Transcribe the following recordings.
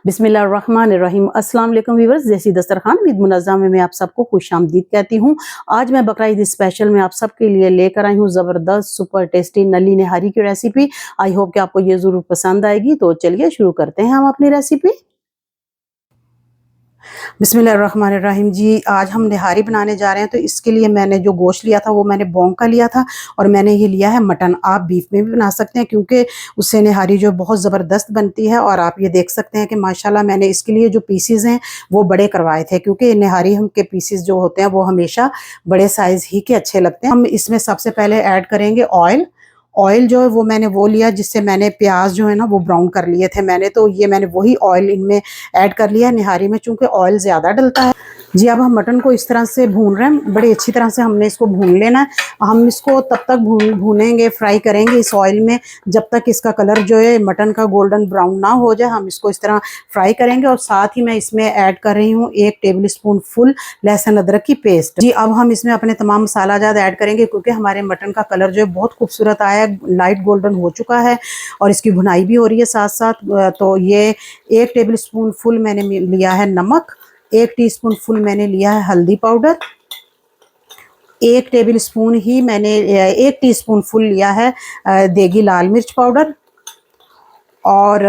बिस्मिल्लाहिर्रहमानिर्रहीम। अस्सलाम वालेकुम व्यूअर्स, जैसी दस्तरखान विद मुनज़्ज़ा में मैं आप सबको खुशामदीद कहती हूँ। आज मैं बकरा ईद स्पेशल में आप सबके लिए लेकर आई हूँ ज़बरदस्त सुपर टेस्टी नली निहारी की रेसिपी। आई होप कि आपको ये ज़रूर पसंद आएगी। तो चलिए शुरू करते हैं हम अपनी रेसिपी। बिस्मिल्लाहिर्रहमानिर्रहीम जी, आज हम निहारी बनाने जा रहे हैं। तो इसके लिए मैंने जो गोश्त लिया था वो मैंने बोंग का लिया था और मैंने ये लिया है मटन। आप बीफ में भी बना सकते हैं क्योंकि उससे निहारी जो बहुत ज़बरदस्त बनती है। और आप ये देख सकते हैं कि माशाल्लाह मैंने इसके लिए जो पीसीज हैं वो बड़े करवाए थे, क्योंकि निहारी हम के पीसीज जो होते हैं वो हमेशा बड़े साइज़ ही के अच्छे लगते हैं। हम इसमें सबसे पहले ऐड करेंगे ऑयल। ऑयल जो है वो मैंने वो लिया जिससे मैंने प्याज जो है ना वो ब्राउन कर लिए थे मैंने, तो ये मैंने वही ऑयल इनमें ऐड कर लिया है निहारी में, चूंकि ऑयल ज़्यादा डलता है। जी, अब हम मटन को इस तरह से भून रहे हैं, बड़ी अच्छी तरह से हमने इसको भून लेना है। हम इसको तब तक भूनेंगे, फ्राई करेंगे इस ऑयल में जब तक इसका कलर जो है मटन का गोल्डन ब्राउन ना हो जाए। हम इसको इस तरह फ्राई करेंगे। और साथ ही मैं इसमें ऐड कर रही हूँ 1 टेबल स्पून फुल लहसुन अदरक की पेस्ट। जी, अब हम इसमें अपने तमाम मसाला जात ऐड करेंगे क्योंकि हमारे मटन का कलर जो है बहुत खूबसूरत आया है, लाइट गोल्डन हो चुका है और इसकी भुनाई भी हो रही है साथ साथ। तो ये 1 टेबल स्पून फुल मैंने लिया है नमक, 1 टीस्पून फुल मैंने लिया है हल्दी पाउडर, 1 टेबल स्पून ही मैंने 1 टीस्पून फुल लिया है देगी लाल मिर्च पाउडर और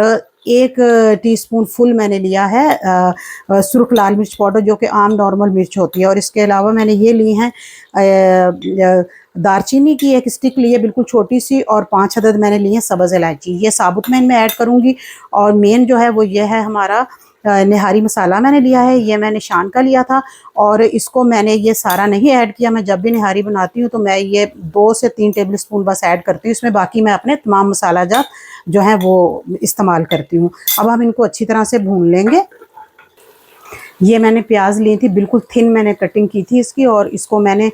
1 टीस्पून फुल मैंने लिया है सुर्ख लाल मिर्च पाउडर, जो कि आम नॉर्मल मिर्च होती है। और इसके अलावा मैंने ये ली हैं दारचीनी की 1 स्टिक ली है बिल्कुल छोटी सी, और 5 अदद मैंने लिए हैं सब्ज़ इलायची। ये साबुत मैं इनमें ऐड करूँगी। और मेन जो है वो ये है हमारा निहारी मसाला मैंने लिया है, ये मैंने शान का लिया था। और इसको मैंने ये सारा नहीं ऐड किया। मैं जब भी निहारी बनाती हूँ तो मैं ये 2 से 3 टेबल स्पून बस ऐड करती हूँ इसमें, बाकी मैं अपने तमाम मसाला जात जो है वो इस्तेमाल करती हूँ। अब हम इनको अच्छी तरह से भून लेंगे। ये मैंने प्याज ली थी, बिल्कुल थिन मैंने कटिंग की थी इसकी, और इसको मैंने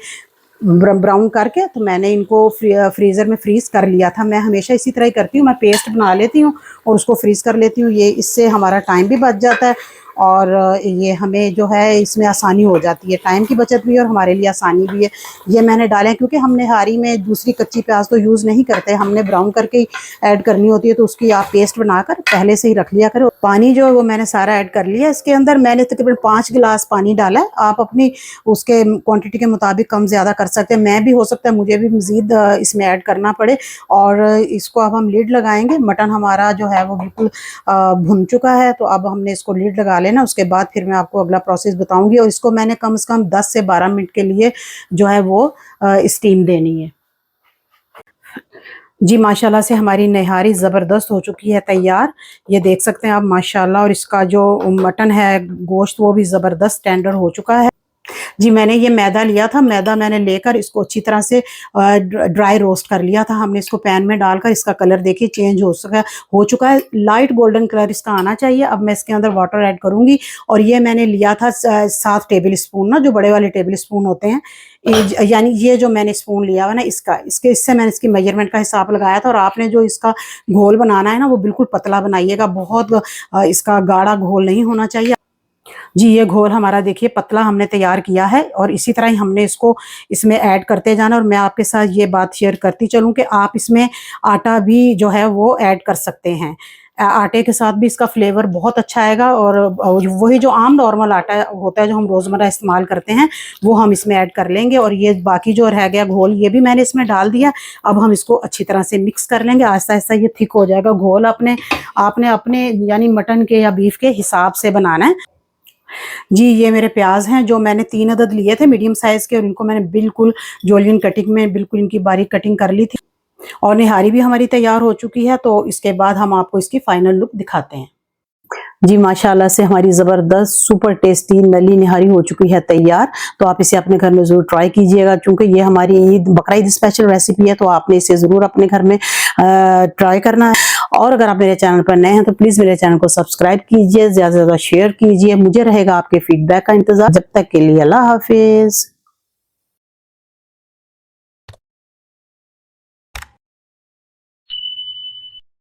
ब्राउन करके तो मैंने इनको फ्रीज़र में फ्रीज़ कर लिया था। मैं हमेशा इसी तरह ही करती हूँ, मैं पेस्ट बना लेती हूँ और उसको फ्रीज़ कर लेती हूँ। ये इससे हमारा टाइम भी बच जाता है और ये हमें जो है इसमें आसानी हो जाती है, टाइम की बचत भी और हमारे लिए आसानी भी है। ये मैंने डाले क्योंकि हम निहारी में दूसरी कच्ची प्याज तो यूज़ नहीं करते, हमने ब्राउन करके ही ऐड करनी होती है। तो उसकी आप पेस्ट बनाकर पहले से ही रख लिया करो। पानी जो है वो मैंने सारा ऐड कर लिया। इसके अंदर मैंने तकरीबन 5 गिलास पानी डाला है। आप अपनी उसके क्वांटिटी के मुताबिक कम ज़्यादा कर सकते हैं। मैं भी हो सकता है मुझे भी मज़ीद इसमें ऐड करना पड़े। और इसको अब हम लीड लगाएंगे। मटन हमारा जो है वो बिल्कुल भुन चुका है, तो अब हमने इसको लीड लगा लेना। उसके बाद फिर मैं आपको अगला प्रोसेस बताऊंगी। और इसको मैंने कम से कम 10 से 12 मिनट के लिए जो है वो स्टीम देनी है। जी, माशाल्लाह से हमारी निहारी ज़बरदस्त हो चुकी है तैयार। ये देख सकते हैं आप माशाल्लाह। और इसका जो मटन है गोश्त वो भी ज़बरदस्त टेंडर हो चुका है। जी, मैंने ये मैदा लिया था, मैदा मैंने लेकर इसको अच्छी तरह से ड्राई रोस्ट कर लिया था। हमने इसको पैन में डालकर इसका कलर देखिए चेंज हो चुका है, लाइट गोल्डन कलर इसका आना चाहिए। अब मैं इसके अंदर वाटर ऐड करूँगी। और ये मैंने लिया था 7 टेबल स्पून ना, जो बड़े वाले टेबल स्पून होते हैं, यानी ये जो मैंने स्पून लिया हुआ ना इससे मैंने इसकी मेजरमेंट का हिसाब लगाया था। और आपने जो इसका घोल बनाना है ना वो बिल्कुल पतला बनाइएगा, बहुत इसका गाढ़ा घोल नहीं होना चाहिए। जी, ये घोल हमारा देखिए पतला हमने तैयार किया है और इसी तरह ही हमने इसको इसमें ऐड करते जाना। और मैं आपके साथ ये बात शेयर करती चलूँ कि आप इसमें आटा भी जो है वो ऐड कर सकते हैं। आटे के साथ भी इसका फ्लेवर बहुत अच्छा आएगा। और वही जो आम नॉर्मल आटा होता है जो हम रोज़मर्रा इस्तेमाल करते हैं वो हम इसमें ऐड कर लेंगे। और ये बाकी जो रह गया घोल ये भी मैंने इसमें डाल दिया। अब हम इसको अच्छी तरह से मिक्स कर लेंगे। आहिस्ता आहिस्ता ये थिक हो जाएगा घोल। आपने अपने यानी मटन के या बीफ के हिसाब से बनाना है। जी, ये मेरे प्याज हैं जो मैंने 3 अदद लिए थे मीडियम साइज़ के, और इनको मैंने बिल्कुल जूलियन कटिंग में बिल्कुल इनकी बारीक कटिंग कर ली थी। और निहारी भी हमारी तैयार हो चुकी है। तो इसके बाद हम आपको इसकी फाइनल लुक दिखाते हैं। जी, माशाल्लाह से हमारी ज़बरदस्त सुपर टेस्टी नली निहारी हो चुकी है तैयार। तो आप इसे अपने घर में ज़रूर ट्राई कीजिएगा, क्योंकि ये हमारी बकरा ईद स्पेशल रेसिपी है। तो आपने इसे ज़रूर अपने घर में ट्राई करना है। और अगर आप मेरे चैनल पर नए हैं तो प्लीज़ मेरे चैनल को सब्सक्राइब कीजिए, ज़्यादा से ज़्यादा शेयर कीजिए। मुझे रहेगा आपके फीडबैक का इंतज़ार। जब तक के लिए अल्लाह हाफिज़।